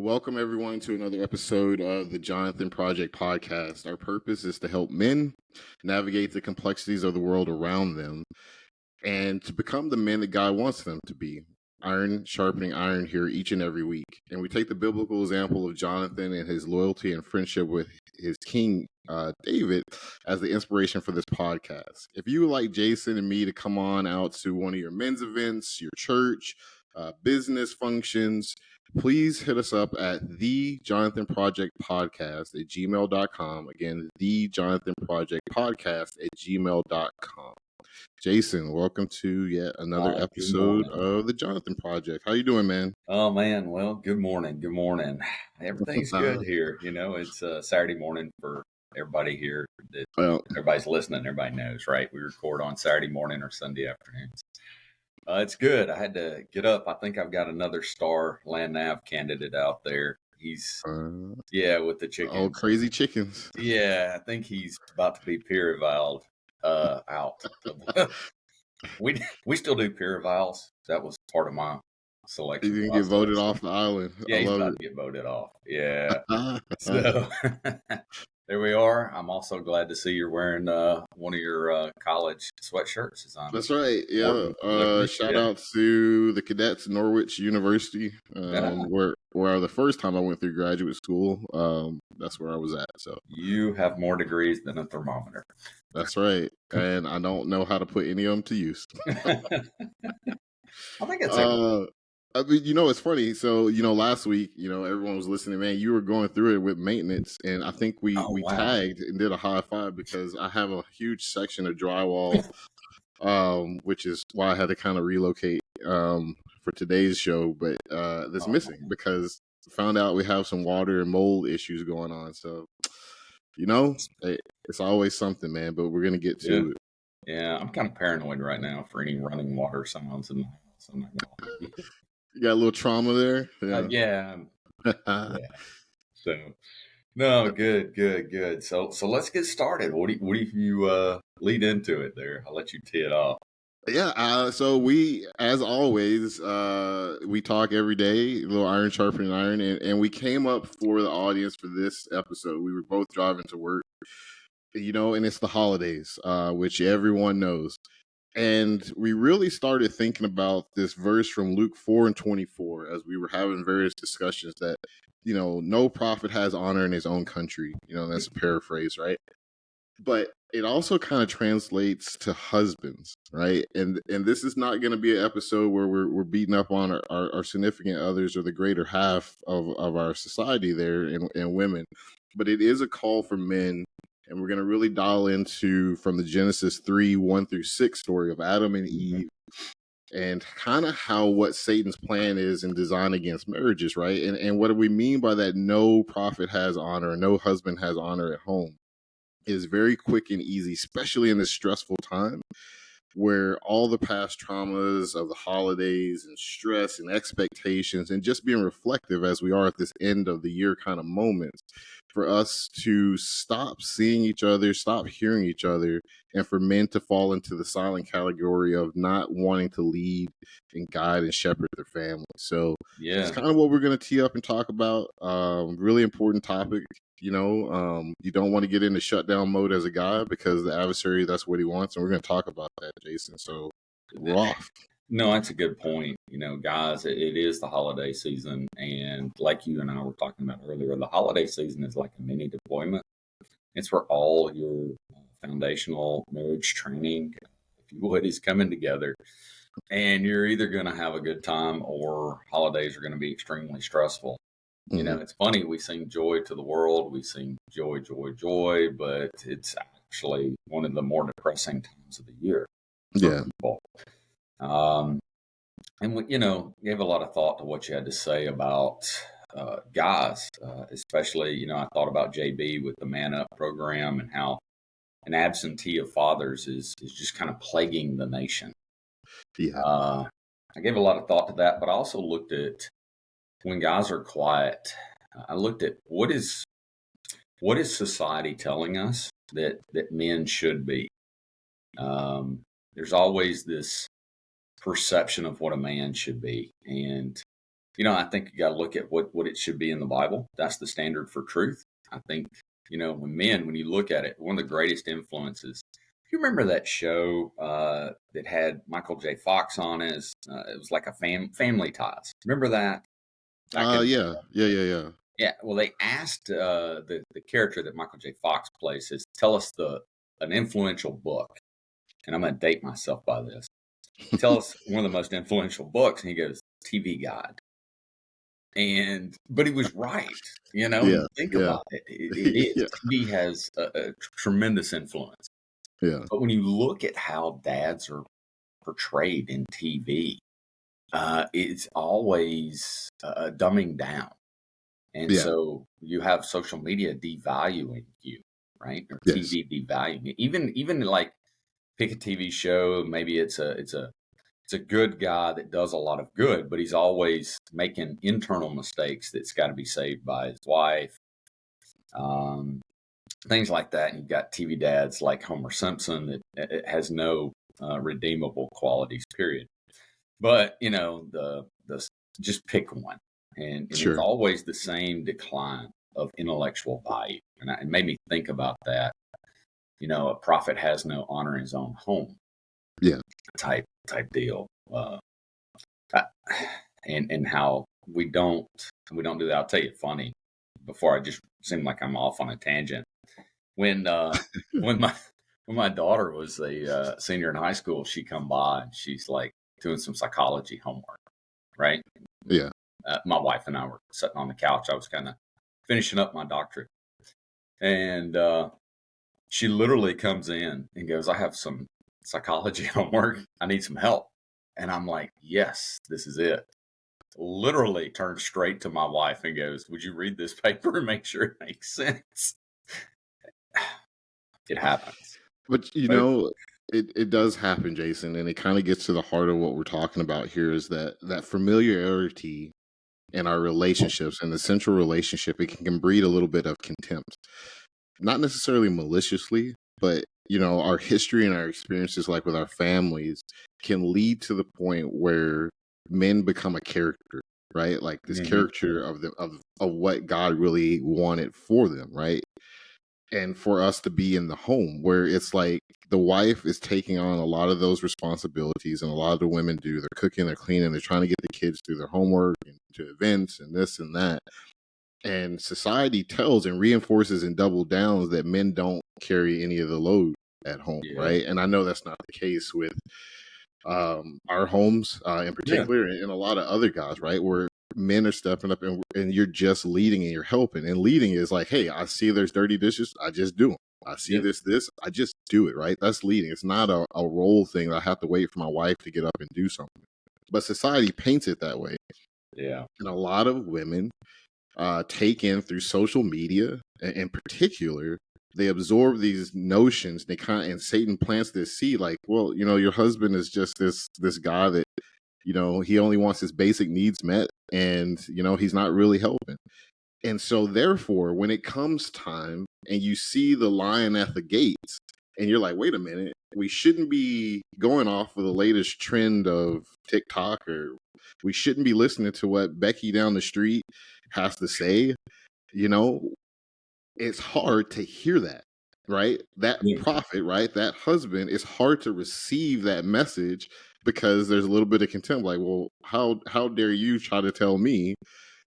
Welcome everyone to another episode of the Jonathan Project Podcast. Our purpose is to help men navigate the complexities of the world around them and to become the men that God wants them to be. Iron sharpening iron here each and every week. And we take the biblical example of Jonathan and his loyalty and friendship with his king, David, as the inspiration for this podcast. If you would like Jason and me to come on out to one of your men's events, your church, business functions, please hit us up at theJonathanProjectPodcast at gmail.com. Again, theJonathanProjectPodcast at gmail.com. Jason, welcome to yet another episode of the Jonathan Project. How you doing, man? Oh, man. Well, good morning. Good morning. Everything's good here. You know, it's Saturday morning for everybody here. Everybody's listening. Everybody knows, right? We record on Saturday morning or Sunday afternoons. It's good. I had to get up. I think I've got another star land nav candidate out there. He's, with the chickens. Oh, crazy chickens. Yeah, I think he's about to be peer evaled out. We still do peer evals. That was part of my selection. You didn't get voted off the island. Yeah, he's about to get voted off. Yeah. So there we are. I'm also glad to see you're wearing one of your college sweatshirts. That's right. Yeah. Shout out to the cadets at Norwich University, where the first time I went through graduate school, that's where I was at. So you have more degrees than a thermometer. That's right. And I don't know how to put any of them to use. I think it's I mean, it's funny. So, last week, everyone was listening, man, you were going through it with maintenance. And I think we tagged and did a high five because I have a huge section of drywall, which is why I had to kind of relocate for today's show. But that's missing because I found out we have some water and mold issues going on. So, it's always something, man, but we're going to get to it. Yeah, I'm kind of paranoid right now for any running water sounds in the house. I'm not gonna You got a little trauma there? Yeah. So, no, good. So let's get started. What do you lead into it there? I'll let you tee it off. Yeah. So we, as always, we talk every day, a little iron sharpening iron, and we came up for the audience for this episode. We were both driving to work, and it's the holidays, which everyone knows. And we really started thinking about this verse from Luke 4:24 as we were having various discussions that, no prophet has honor in his own country. That's a paraphrase, right? But it also kind of translates to husbands, right? And this is not going to be an episode where we're beating up on our significant others or the greater half of our society there and women. But it is a call for men. And we're going to really dial into from the Genesis 3:1-6 story of Adam and Eve and kind of what Satan's plan is in design against marriages, right? And what do we mean by that? No prophet has honor, no husband has honor at home. It is very quick and easy, especially in this stressful time where all the past traumas of the holidays and stress and expectations and just being reflective as we are at this end of the year kind of moments, for us to stop seeing each other, stop hearing each other, and for men to fall into the silent category of not wanting to lead and guide and shepherd their family. So it's kind of what we're going to tee up and talk about. Really important topic. You don't want to get into shutdown mode as a guy because the adversary, that's what he wants. And we're going to talk about that, Jason. So we're off. No, that's a good point. Guys, it is the holiday season. And like you and I were talking about earlier, the holiday season is like a mini deployment. It's where all your foundational marriage training, if you would, is coming together. And you're either going to have a good time or holidays are going to be extremely stressful. It's funny. We sing joy to the world. We sing joy, joy, joy, but it's actually one of the more depressing times of the year. Yeah. People. And we, gave a lot of thought to what you had to say about guys, especially, I thought about JB with the Man Up program and how an absentee of fathers is just kind of plaguing the nation. Yeah. I gave a lot of thought to that, but I also looked at when guys are quiet. I looked at what is society telling us that men should be. There's always this perception of what a man should be, and I think you got to look at what it should be in the Bible. That's the standard for truth. I think, when you look at it, one of the greatest influences. You remember that show that had Michael J. Fox on as it was like a Family Ties. Remember that? Back in Yeah. yeah. Well, they asked the character that Michael J. Fox plays is tell us an influential book, and I'm going to date myself by this. Tell us one of the most influential books, and he goes TV Guide. But he was right. When you think about it, it is. Yeah. TV has a tremendous influence. Yeah. But when you look at how dads are portrayed in TV, it's always dumbing down. And so you have social media devaluing you, right? Or Yes. TV devaluing you. Even like pick a TV show, maybe it's a good guy that does a lot of good, but he's always making internal mistakes that's got to be saved by his wife. Things like that. And you've got TV dads like Homer Simpson that it has no redeemable qualities, period. But, the just pick one. And it's always the same decline of intellectual value. And it made me think about that. A prophet has no honor in his own home. Yeah. Type deal. And how we don't do that. I'll tell you funny before I just seem like I'm off on a tangent. When my daughter was a senior in high school, she come by and she's like doing some psychology homework, right? Yeah. My wife and I were sitting on the couch. I was kind of finishing up my doctorate, and she literally comes in and goes, "I have some psychology homework. I need some help." And I'm like, "Yes, this is it." Literally turned straight to my wife and goes, "Would you read this paper and make sure it makes sense?" It happens. But it does happen, Jason, and it kind of gets to the heart of what we're talking about here is that familiarity in our relationships and the central relationship, it can breed a little bit of contempt. Not necessarily maliciously, but our history and our experiences like with our families can lead to the point where men become a character, right? Like this caricature of what God really wanted for them, right? And for us to be in the home where it's like the wife is taking on a lot of those responsibilities, and a lot of the women do. They're cooking, they're cleaning, they're trying to get the kids through their homework and to events and this and that. And society tells and reinforces and double downs that men don't carry any of the load at home, right? And I know that's not the case with our homes in particular, and a lot of other guys, right? Where men are stepping up and you're just leading and you're helping. And leading is like, hey, I see there's dirty dishes, I just do them. I see this, I just do it, right? That's leading. It's not a role thing that I have to wait for my wife to get up and do something. But society paints it that way. Yeah. And a lot of women take in through social media, in particular, they absorb these notions. And Satan plants this seed, like, well, your husband is just this guy that, he only wants his basic needs met, and he's not really helping. And so, therefore, when it comes time and you see the lion at the gates, and you're like, wait a minute, we shouldn't be going off of the latest trend of TikTok, or we shouldn't be listening to what Becky down the street has to say. It's hard to hear that, right? That prophet, right? That husband, it's hard to receive that message because there's a little bit of contempt. Like, well, how dare you try to tell me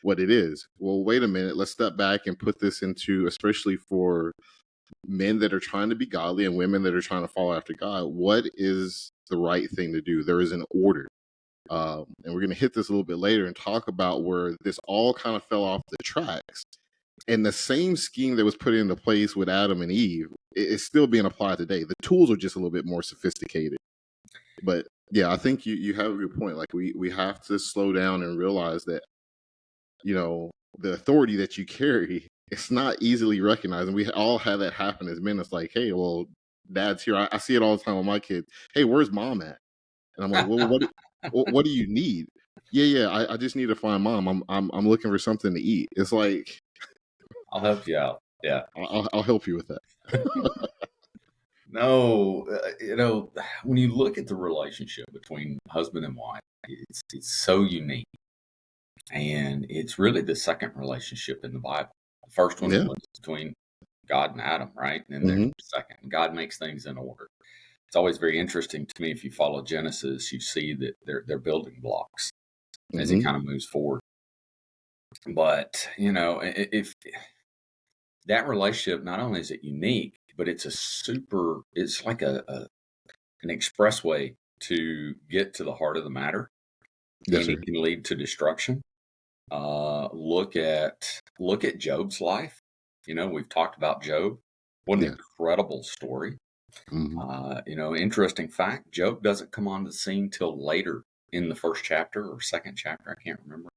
what it is? Well, wait a minute. Let's step back and put this into, especially for men that are trying to be godly and women that are trying to follow after God. What is the right thing to do? There is an order. And we're going to hit this a little bit later and talk about where this all kind of fell off the tracks. And the same scheme that was put into place with Adam and Eve is still being applied today. The tools are just a little bit more sophisticated. But yeah, I think you have a good point. Like we have to slow down and realize that, the authority that you carry, it's not easily recognized. And we all have that happen as men. It's like, hey, well, dad's here. I see it all the time with my kids. Hey, where's mom at? And I'm like, well, what do you need? Yeah. I just need to find mom. I'm looking for something to eat. It's like, I'll help you out. Yeah. I'll help you with that. No, when you look at the relationship between husband and wife, it's so unique. And it's really the second relationship in the Bible. The first one Yeah. was between God and Adam, right? And then there's Hmm. the second. God makes things in order. It's always very interesting to me if you follow Genesis, you see that they're building blocks as he Hmm. kind of moves forward. But if that relationship, not only is it unique, but it's it's like an expressway to get to the heart of the matter, Yes, and it sir. can lead to destruction. Look at Job's life. We've talked about Job. What an Yeah. incredible story. Hmm. Interesting fact, Job doesn't come on the scene till later in the first chapter or second chapter, I can't remember.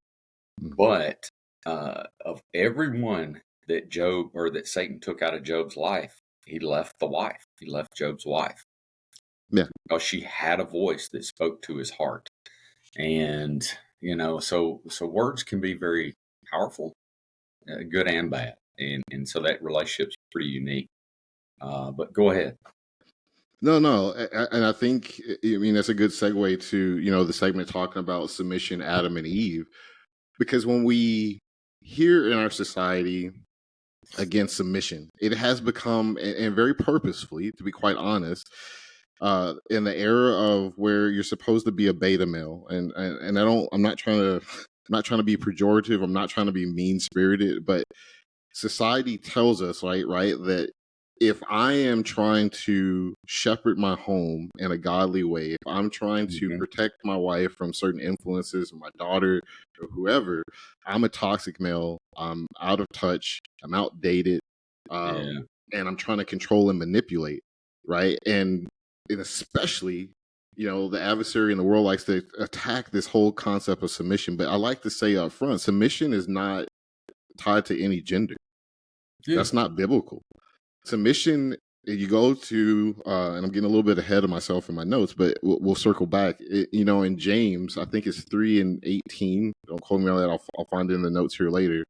But of everyone that Satan took out of Job's life, he left the wife. He left Job's wife. Yeah. Because she had a voice that spoke to his heart. And so words can be very powerful, good and bad, and so that relationship's pretty unique. But go ahead. No. And I think, I mean, that's a good segue to, the segment talking about submission, Adam and Eve, because when we hear in our society against submission, it has become, and very purposefully, to be quite honest, in the era of where you're supposed to be a beta male, and I'm not trying to, be pejorative. I'm not trying to be mean spirited, but society tells us, right, that if I am trying to shepherd my home in a godly way, if I'm trying to Mhm. protect my wife from certain influences, my daughter or whoever, I'm a toxic male. I'm out of touch. I'm outdated, Yeah, and I'm trying to control and manipulate, right? And especially, the adversary in the world likes to attack this whole concept of submission. But I like to say up front, submission is not tied to any gender. yeah, That's not biblical. Submission, you go to, and I'm getting a little bit ahead of myself in my notes, but we'll circle back. In James, I think it's 3:18. Don't quote me on that. I'll find it in the notes here later.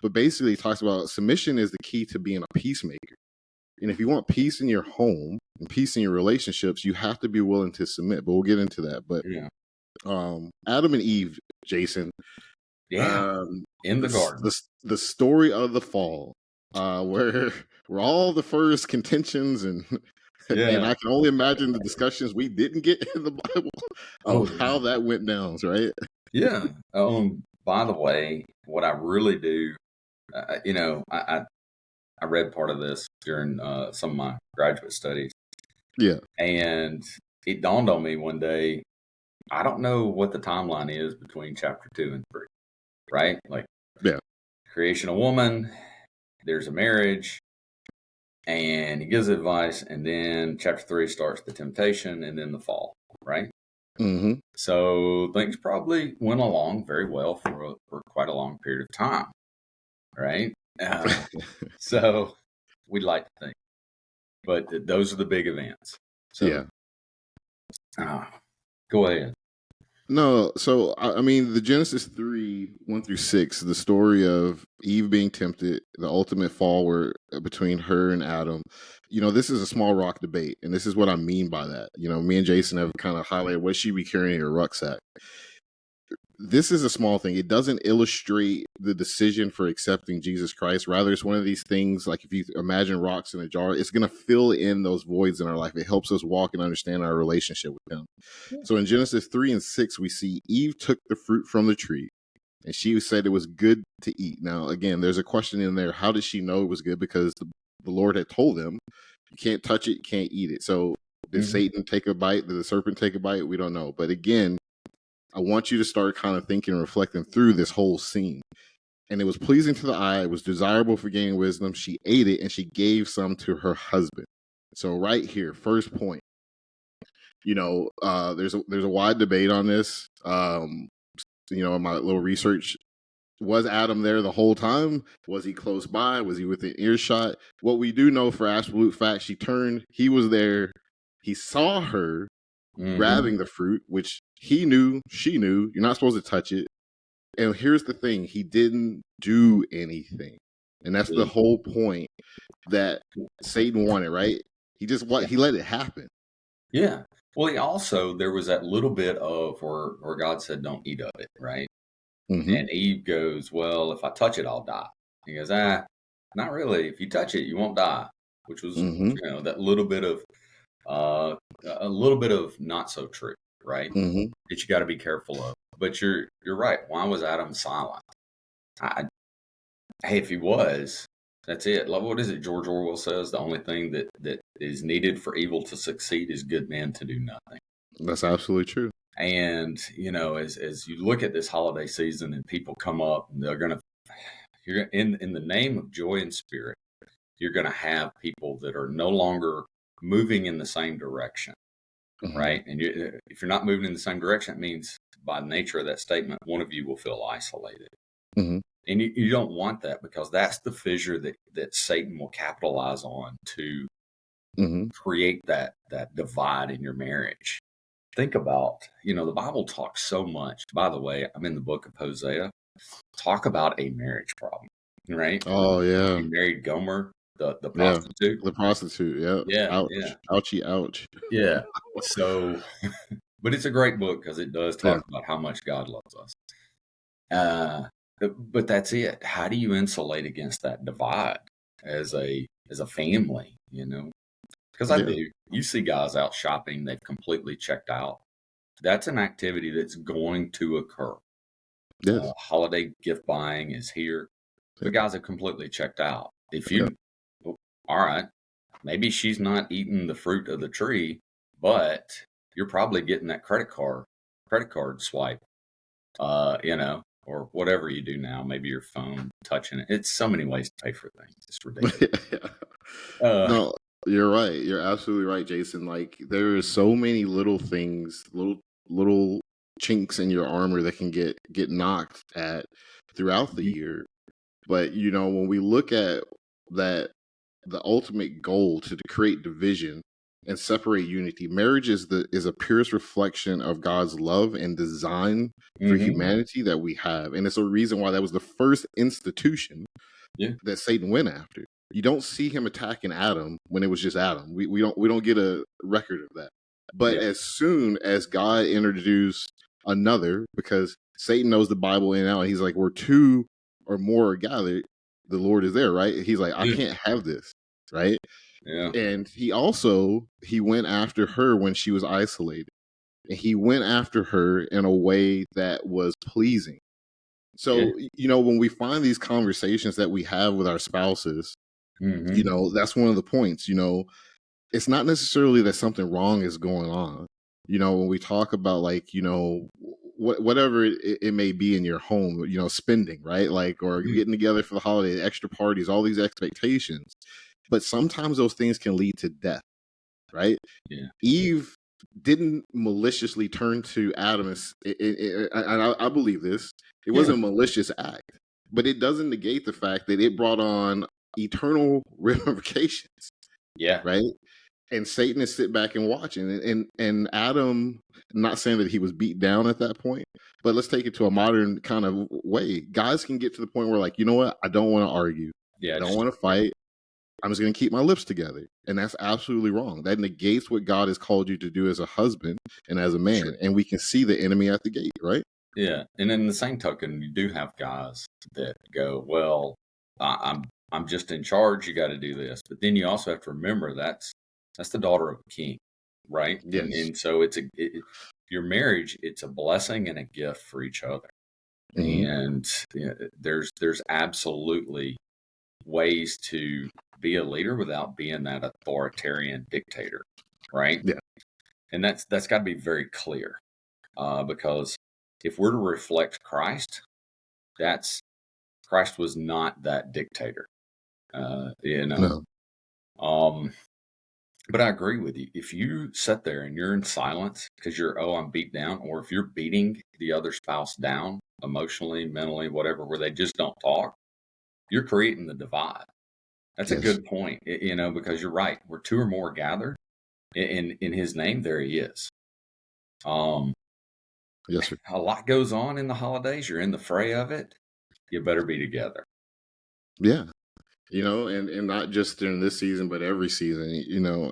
But basically, it talks about submission is the key to being a peacemaker. And if you want peace in your home and peace in your relationships, you have to be willing to submit. But we'll get into that. But yeah, Adam and Eve, Jason, yeah. um, In the garden. the story of the fall, where all the first contentions and Yeah. I can only imagine the discussions we didn't get in the Bible Oh, of yeah. how that went down, right? Yeah. By the way, what I really do, I read part of this during some of my graduate studies, Yeah. and it dawned on me one day. I don't know what the timeline is between chapter 2 and 3, right? Like Yeah. creation of woman, there's a marriage, and he gives advice, and then chapter 3 starts the temptation, and then the fall, right? Mm-hmm. So things probably went along very well for quite a long period of time, right? So we'd like to think, but those are the big events. So Yeah. uh, go ahead. No, so I mean the Genesis 3:1-6, the story of Eve being tempted, the ultimate fall where between her and Adam. This is a small rock debate, and this is what I mean by that. Me and Jason have kind of highlighted what she be carrying in her rucksack. This is a small thing. It doesn't illustrate the decision for accepting Jesus Christ. Rather, it's one of these things like if you imagine rocks in a jar, it's going to fill in those voids in our life. It helps us walk and understand our relationship with Him. So in Genesis 3:6, we see Eve took the fruit from the tree and she said it was good to eat. Now, again, there's a question in there. How did she know it was good? Because the Lord had told them, you can't touch it, you can't eat it. So did Mhm. Satan take a bite? Did the serpent take a bite? We don't know. But again, I want you to start kind of thinking and reflecting through this whole scene. And it was pleasing to the eye. It was desirable for gaining wisdom. She ate it and she gave some to her husband. So right here, first point, there's a wide debate on this. In my little research, was Adam there the whole time? Was he close by? Was he within earshot? What we do know for absolute fact, she turned, he was there, he saw her Mhm. grabbing the fruit, which he knew, she knew, you're not supposed to touch it. And here's the thing, he didn't do anything. And that's the Yeah. whole point that Satan wanted, right? He let it happen. Yeah. Well, there was that little bit of where God said, "Don't eat of it," right? And Eve goes, well, if I touch it, I'll die. He goes, not really. If you touch it, you won't die, which was, that a little bit of not so true, right? That you got to be careful of. But you're right. Why was Adam silent? Hey, if he was, that's it. Like, what is it? George Orwell says the only thing that is needed for evil to succeed is good men to do nothing. That's absolutely true. And as you look at this holiday season and people come up and you're in the name of joy and spirit, you're gonna have people that are no longer moving in the same direction, right? And if you're not moving in the same direction, it means by nature of that statement, one of you will feel isolated. And you don't want that, because that's the fissure that Satan will capitalize on to create that divide in your marriage. Think about, the Bible talks so much. By the way, I'm in the book of Hosea. Talk about a marriage problem, right? Oh, yeah. He married Gomer, the prostitute. The prostitute, yeah. Yeah. Ouch. Yeah. Ouchie, ouch. Yeah. So, but it's a great book because it does talk about how much God loves us. But that's it. How do you insulate against that divide as a family, Because I do. You see guys out shopping, they've completely checked out. That's an activity that's going to occur. Yes. Holiday gift buying is here. The guys have completely checked out. All right, maybe she's not eating the fruit of the tree, but you're probably getting that credit card swipe, or whatever you do now. Maybe your phone, touching it. It's so many ways to pay for things. It's ridiculous. No, you're right. You're absolutely right, Jason. Like, there are so many little things, little chinks in your armor that can get knocked at throughout the year. But when we look at that, the ultimate goal to create division and separate unity, marriage is a purest reflection of God's love and design for humanity that we have, and it's a reason why that was the first institution that Satan went after. You don't see him attacking Adam when it was just Adam. We don't get a record of that. But as soon as God introduced another, because Satan knows the Bible in and out, he's like, where two or more are gathered, the Lord is there, right? He's like, I can't have this, right? Yeah. And he went after her when she was isolated. And he went after her in a way that was pleasing. So, when we find these conversations that we have with our spouses, that's one of the points. It's not necessarily that something wrong is going on. When we talk about, like, whatever it may be in your home, spending, right? Like, or getting together for the holiday, extra parties, all these expectations. But sometimes those things can lead to death, right? Yeah. Eve didn't maliciously turn to Adam, and I believe this. It wasn't a malicious act, but it doesn't negate the fact that it brought on eternal ramifications. Yeah. Right. And Satan is sit back and watching, and Adam, not saying that he was beat down at that point, but let's take it to a modern kind of way. Guys can get to the point where, like, you know what? I don't want to argue. I don't want to fight. I'm just going to keep my lips together. And that's absolutely wrong. That negates what God has called you to do as a husband and as a man. Sure. And we can see the enemy at the gate, right? Yeah. And in the same token, you do have guys that go, well, I'm just in charge. You got to do this. But then you also have to remember that's the daughter of a king, right? Yes. And so your marriage, it's a blessing and a gift for each other. And there's absolutely ways to be a leader without being that authoritarian dictator, right? Yeah. And that's got to be very clear, because if we're to reflect Christ, Christ was not that dictator, No. But I agree with you. If you sit there and you're in silence because I'm beat down, or if you're beating the other spouse down emotionally, mentally, whatever, where they just don't talk, you're creating the divide. That's a good point, because you're right. Where two or more gathered in his name, there he is. Yes, sir. A lot goes on in the holidays. You're in the fray of it. You better be together. Yeah. And not just during this season, but every season,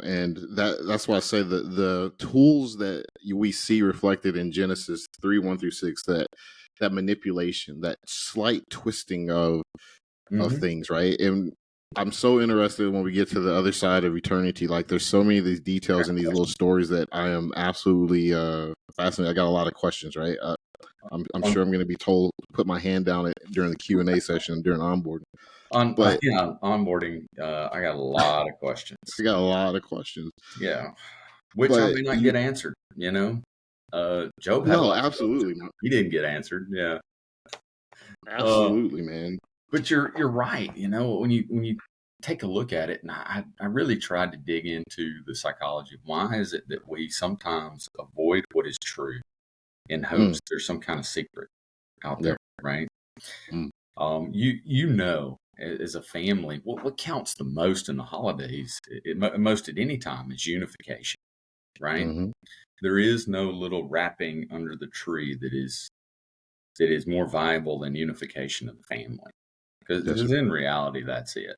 and that's why I say that the tools that we see reflected in Genesis 3:1-6, that that manipulation, that slight twisting of Mm-hmm. things, right? And I'm so interested when we get to the other side of eternity. Like, there's so many of these details in these little stories that I am absolutely fascinated. I got a lot of questions, right? I'm sure I'm going to be told to put my hand down during the Q&A session during onboarding. But Onboarding, I got a lot of questions. I got a lot of questions. Yeah, which I But may not get answered. Job had a no, lot of absolutely, questions. He didn't get answered. Yeah, absolutely, man. but you're right. When you take a look at it, and I really tried to dig into the psychology of why is it that we sometimes avoid what is true in hopes there's some kind of secret out there, Yep. right? Mm. As a family, what counts the most in the holidays, most at any time, is unification, right? Mm-hmm. There is no little wrapping under the tree that is more valuable than unification of the family, because in reality, that's it.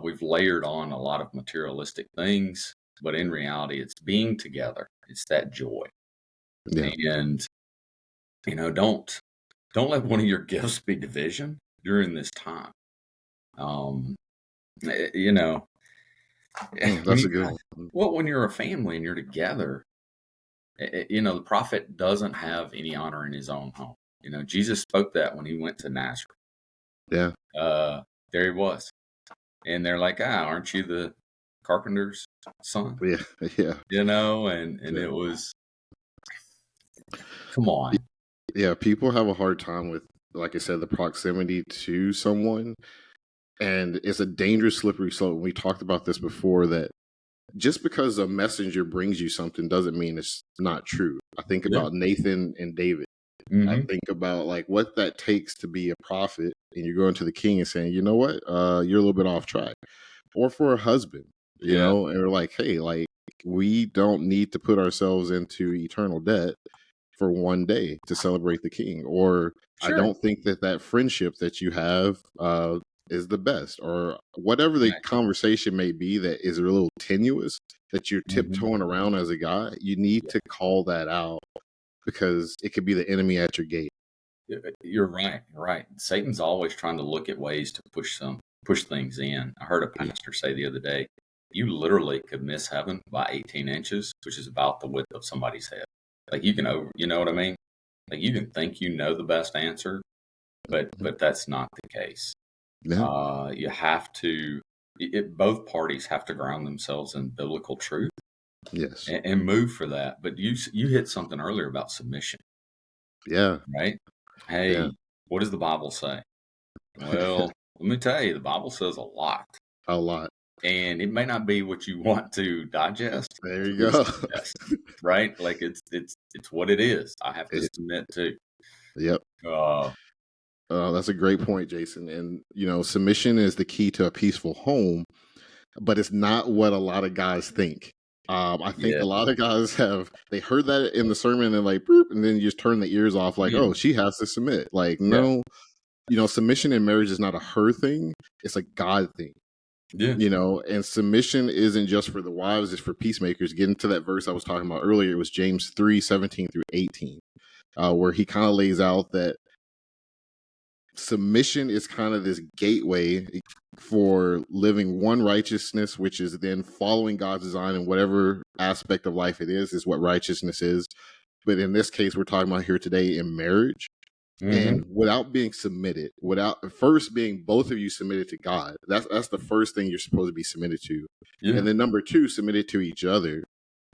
We've layered on a lot of materialistic things, but in reality, it's being together. It's that joy, Yeah. and don't let one of your gifts be division during this time. When That's a good one. when you're a family and you're together, the prophet doesn't have any honor in his own home. Jesus spoke that when he went to Nazareth. Yeah. There he was, and they're like, aren't you the carpenter's son? Yeah. Yeah. And it was, come on. Yeah. People have a hard time with, like I said, the proximity to someone. And it's a dangerous slippery slope. We talked about this before, that just because a messenger brings you something doesn't mean it's not true. I think about Nathan and David. Mm-hmm. I think about like what that takes to be a prophet, and you're going to the king and saying, you know what, you're a little bit off track. Or for a husband, and we're like, hey, like, we don't need to put ourselves into eternal debt for one day to celebrate the king. Or I don't think that friendship that you have is the best, or whatever the conversation may be that is a little tenuous, that you're tiptoeing around as a guy. You need to call that out, because it could be the enemy at your gate. You're right. Right. Satan's always trying to look at ways to push things in. I heard a pastor say the other day, you literally could miss heaven by 18 inches, which is about the width of somebody's head. Like, you can you know what I mean? Like, you can think you know the best answer, but that's not the case. Yeah. You have to, both parties have to ground themselves in biblical truth. Yes. And move for that. But you hit something earlier about submission. Yeah. Right? Hey, what does the Bible say? Well, let me tell you, the Bible says a lot. A lot. And it may not be what you want to digest. There you go. Right? Like, it's what it is. I have to submit to. Yep. That's a great point, Jason. And, submission is the key to a peaceful home, but it's not what a lot of guys think. I think a lot of guys they heard that in the sermon and like, boop, and then you just turn the ears off like, oh, she has to submit. Like, no, submission in marriage is not a her thing. It's a God thing. Yeah. And submission isn't just for the wives, it's for peacemakers. Getting to that verse I was talking about earlier, it was James 3:17-18, where he kind of lays out that submission is kind of this gateway for living one righteousness, which is then following God's design in whatever aspect of life it is what righteousness is. But in this case, we're talking about here today in marriage. And without being submitted, without first being both of you submitted to God, that's the first thing you're supposed to be submitted to. And then number two, submitted to each other,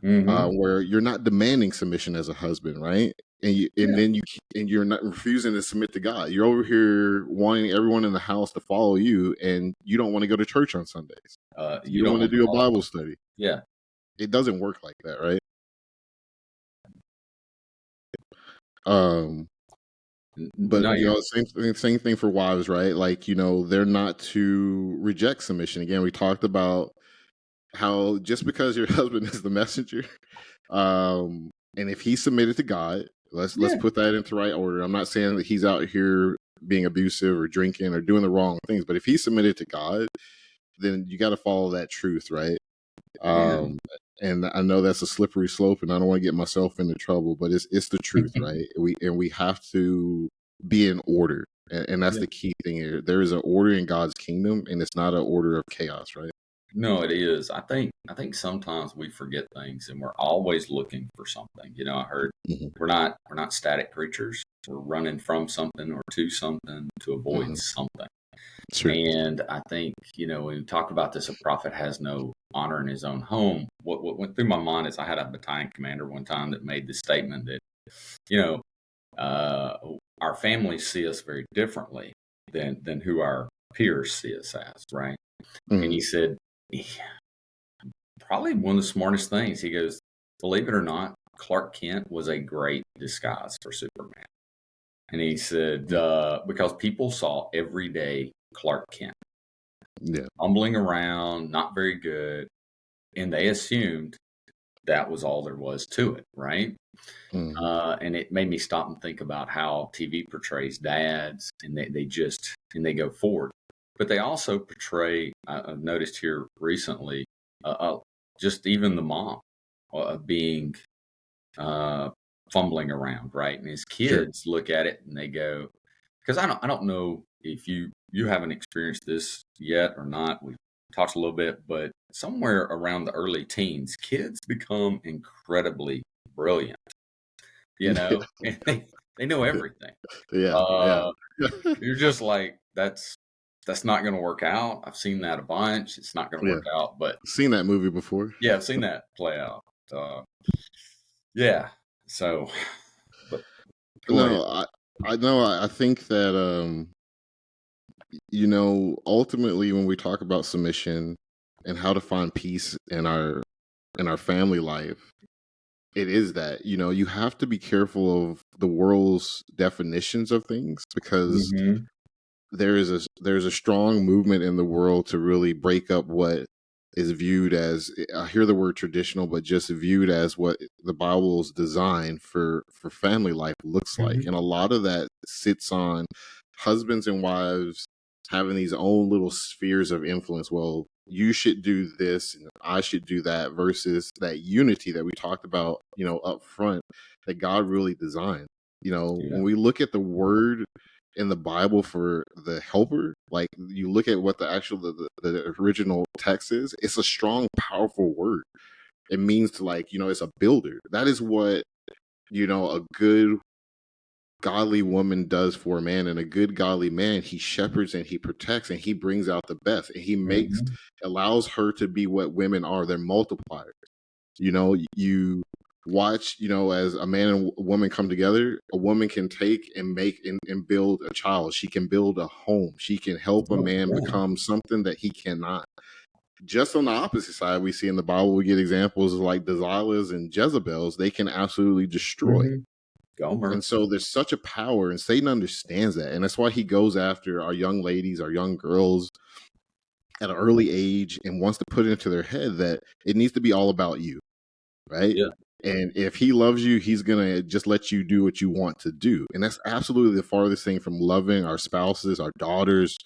where you're not demanding submission as a husband, right? And then you're not refusing to submit to God. You're over here wanting everyone in the house to follow you, and you don't want to go to church on Sundays. You don't want to do a Bible study. Yeah, it doesn't work like that, right? But no, same thing for wives, right? Like, they're not to reject submission. Again, we talked about how just because your husband is the messenger, and if he's submitted to God, let's put that into right order. I'm not saying that he's out here being abusive or drinking or doing the wrong things, but if he's submitted to God, then you got to follow that truth, right? And and I know that's a slippery slope, and I don't want to get myself into trouble, but it's the truth, right? We have to be in order, and that's Yeah. the key thing here. There is an order in God's kingdom, and it's not an order of chaos, right? No, it is. I think sometimes we forget things and we're always looking for something. I heard Hmm. we're not static creatures. We're running from something or to something to avoid Hmm. something. Sure. And I think, when you talk about this, a prophet has no honor in his own home. What went through my mind is I had a battalion commander one time that made the statement that, you know, uh, our families see us very differently than who our peers see us as, right? And Hmm. he said, probably one of the smartest things. He goes, believe it or not, Clark Kent was a great disguise for Superman. And he said, because people saw everyday Clark Kent Yeah. fumbling around, not very good, and they assumed that was all there was to it, right? Hmm. And it made me stop and think about how TV portrays dads, and they go forward, but they also portray. I've noticed here recently, just even the mom being uh, fumbling around, right? And his Sure. kids look at it and they go, because I don't know if you haven't experienced this yet or not. We've talked a little bit, but somewhere around the early teens, kids become incredibly brilliant, and they know everything. Yeah. Yeah. Uh, you're just like, that's not going to work out. I've seen that a bunch. It's not going to Yeah. work out, but Seen that movie before. yeah, I've seen that play out. Uh, yeah. So, but go ahead. No, I know. I think that ultimately when we talk about submission and how to find peace in our family life, it is that you have to be careful of the world's definitions of things, because Hmm. there's a strong movement in the world to really break up what is viewed as, I hear the word traditional, but just viewed as what the Bible's design for family life looks like. Hmm. And a lot of that sits on husbands and wives having these own little spheres of influence. Well, you should do this and I should do that, versus that unity that we talked about, up front, that God really designed. When Yeah. we look at the word in the Bible for the helper, like you look at what the actual the original text is, it's a strong, powerful word. It means to, like, it's a builder. That is what, a good godly woman does for a man, and a good godly man, he shepherds and he protects and he brings out the best, and he Hmm. allows her to be what women are. They're multipliers. You watch, as a man and woman come together, a woman can take and make and build a child. She can build a home. She can help a Oh, man yeah. become something that he cannot. Just on the opposite side, we see in the Bible, we get examples of like Delilahs and Jezebels. They can absolutely destroy. Hmm. Gomer. And so there's such a power, and Satan understands that. And that's why he goes after our young ladies, our young girls at an early age, and wants to put it into their head that it needs to be all about you, right? Yeah. And if he loves you, he's gonna just let you do what you want to do. And that's absolutely the farthest thing from loving our spouses, our daughters,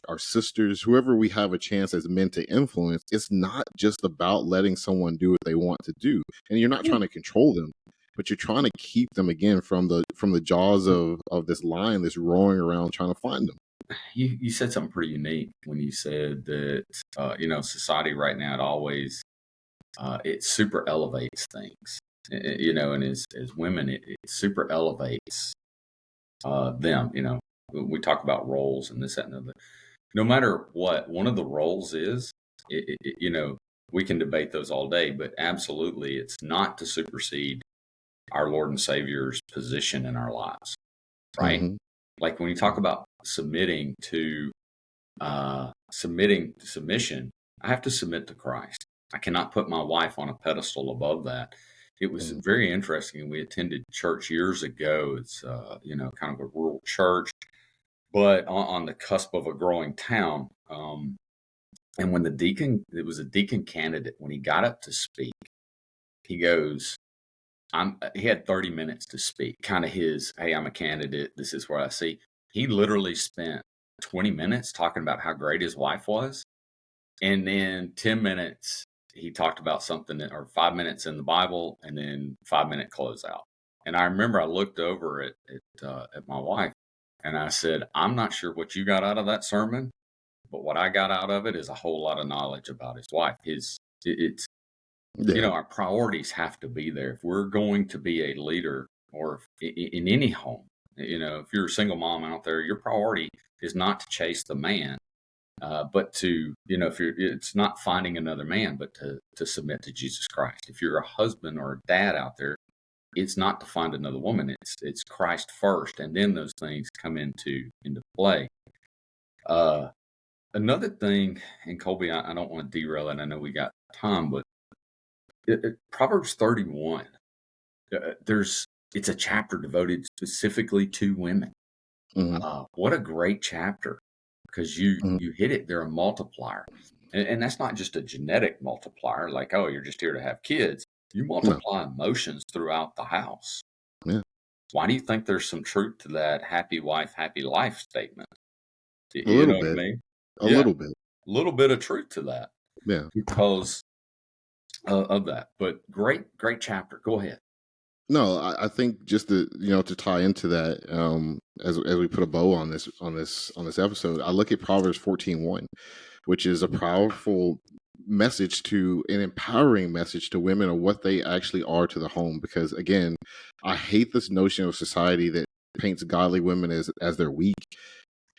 our sisters, whoever we have a chance as men to influence. It's not just about letting someone do what they want to do. And you're not Yeah. trying to control them, but you're trying to keep them again from the jaws of this lion that's roaring around trying to find them. You said something pretty unique when you said that society right now, it super elevates things. And as women, it super elevates them. We talk about roles and this, that, and the other. No matter what one of the roles is, we can debate those all day, but absolutely, it's not to supersede our Lord and Savior's position in our lives, right? Hmm. Like when you talk about submitting to submission, I have to submit to Christ. I cannot put my wife on a pedestal above that. It was Hmm. very interesting. We attended church years ago. It's kind of a rural church, but on the cusp of a growing town. And when it was a deacon candidate, when he got up to speak, he goes, he had 30 minutes to speak, kind of hey, I'm a candidate. This is where I see. He literally spent 20 minutes talking about how great his wife was. And then 10 minutes, he talked about something or 5 minutes in the Bible and then 5 minute closeout. And I remember I looked over at my wife and I said, I'm not sure what you got out of that sermon, but what I got out of it is a whole lot of knowledge about his wife. It's, Yeah. our priorities have to be there. If we're going to be a leader or in any home, if you're a single mom out there, your priority is not to chase the man, but to, it's not finding another man, but to submit to Jesus Christ. If you're a husband or a dad out there, it's not to find another woman. It's Christ first, and then those things come into play. Another thing, and Colby, I don't want to derail it. I know we got time, but Proverbs 31. It's a chapter devoted specifically to women. Mm-hmm. What a great chapter, because you hit it. They're a multiplier, and that's not just a genetic multiplier, like, oh, you're just here to have kids. You multiply emotions throughout the house. Yeah. Why do you think there's some truth to that happy wife, happy life statement? A You little know what I bit. mean? A little bit. A little bit of truth to that. Yeah. Because of that. But great chapter. Go ahead. No, I think just to tie into that, as we put a bow on this episode, I look at Proverbs 14:1, which is a powerful message an empowering message to women of what they actually are to the home. Because again, I hate this notion of society that paints godly women as they're weak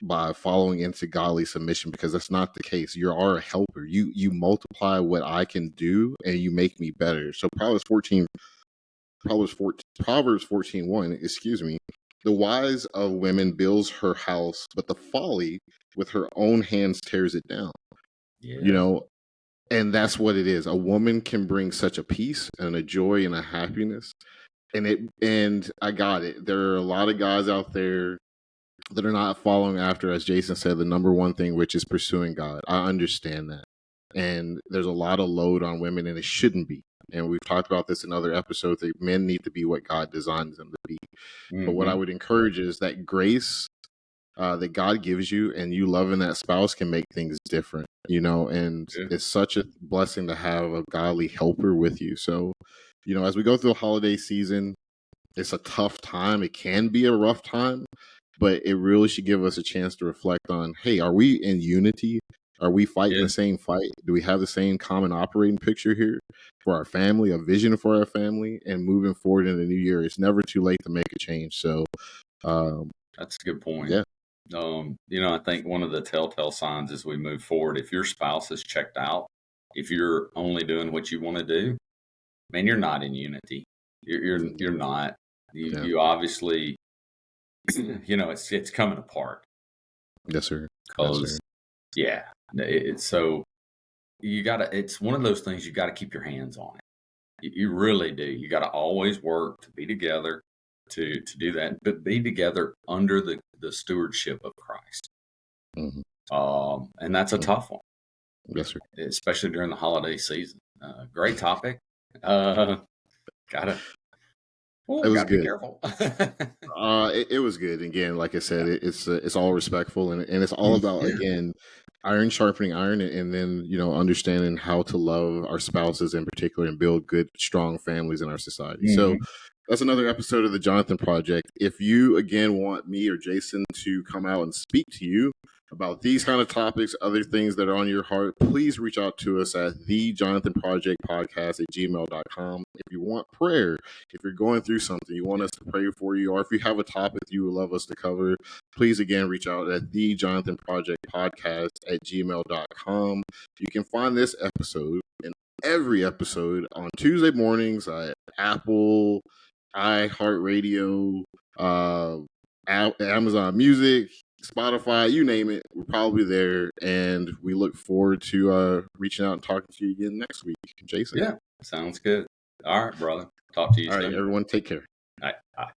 by following into godly submission, because that's not the case. You are a helper. You multiply what I can do and you make me better. So Proverbs 14:1, excuse me. The wise of women builds her house, but the folly with her own hands tears it down. Yeah. And that's what it is. A woman can bring such a peace and a joy and a happiness. And I got it. There are a lot of guys out there that are not following after, as Jason said, the number one thing, which is pursuing God. I understand that. And there's a lot of load on women, and it shouldn't be. And we've talked about this in other episodes, that men need to be what God designs them to be. Mm-hmm. But what I would encourage is that grace that God gives you, and you loving that spouse can make things different, and it's such a blessing to have a godly helper with you. So, as we go through the holiday season, it's a tough time. It can be a rough time, but it really should give us a chance to reflect on, hey, are we in unity? Are we fighting the same fight? Do we have the same common operating picture here for our family, a vision for our family, and moving forward in the new year? It's never too late to make a change. So that's a good point. Yeah. I think one of the telltale signs as we move forward, if your spouse is checked out, if you're only doing what you want to do, man, you're not in unity. You're not. You obviously, it's coming apart. Yes, sir. Because so you gotta. It's one of those things you got to keep your hands on it. You really do. You got to always work to be together, to do that, but be together under the stewardship of Christ. Mm-hmm. And that's a tough one. Yes, sir. Especially during the holiday season. Great topic. It was good. Be careful. It was good. Again, like I said, it's all respectful, and it's all about, again, iron sharpening iron, and then understanding how to love our spouses in particular and build good, strong families in our society. Mm-hmm. So that's another episode of the Jonathan Project. If you again want me or Jason to come out and speak to you about these kind of topics, other things that are on your heart, please reach out to us at theJonathanProjectPodcast at gmail.com. If you want prayer, if you're going through something, you want us to pray for you, or if you have a topic you would love us to cover, please again reach out at theJonathanProjectPodcast at gmail.com. You can find this episode and every episode on Tuesday mornings at Apple, iHeartRadio, Amazon Music, Spotify, you name it, we're probably there, and we look forward to reaching out and talking to you again next week. Jason? Yeah, sounds good. All right, brother. Talk to you soon. All right, everyone, take care. All right, bye.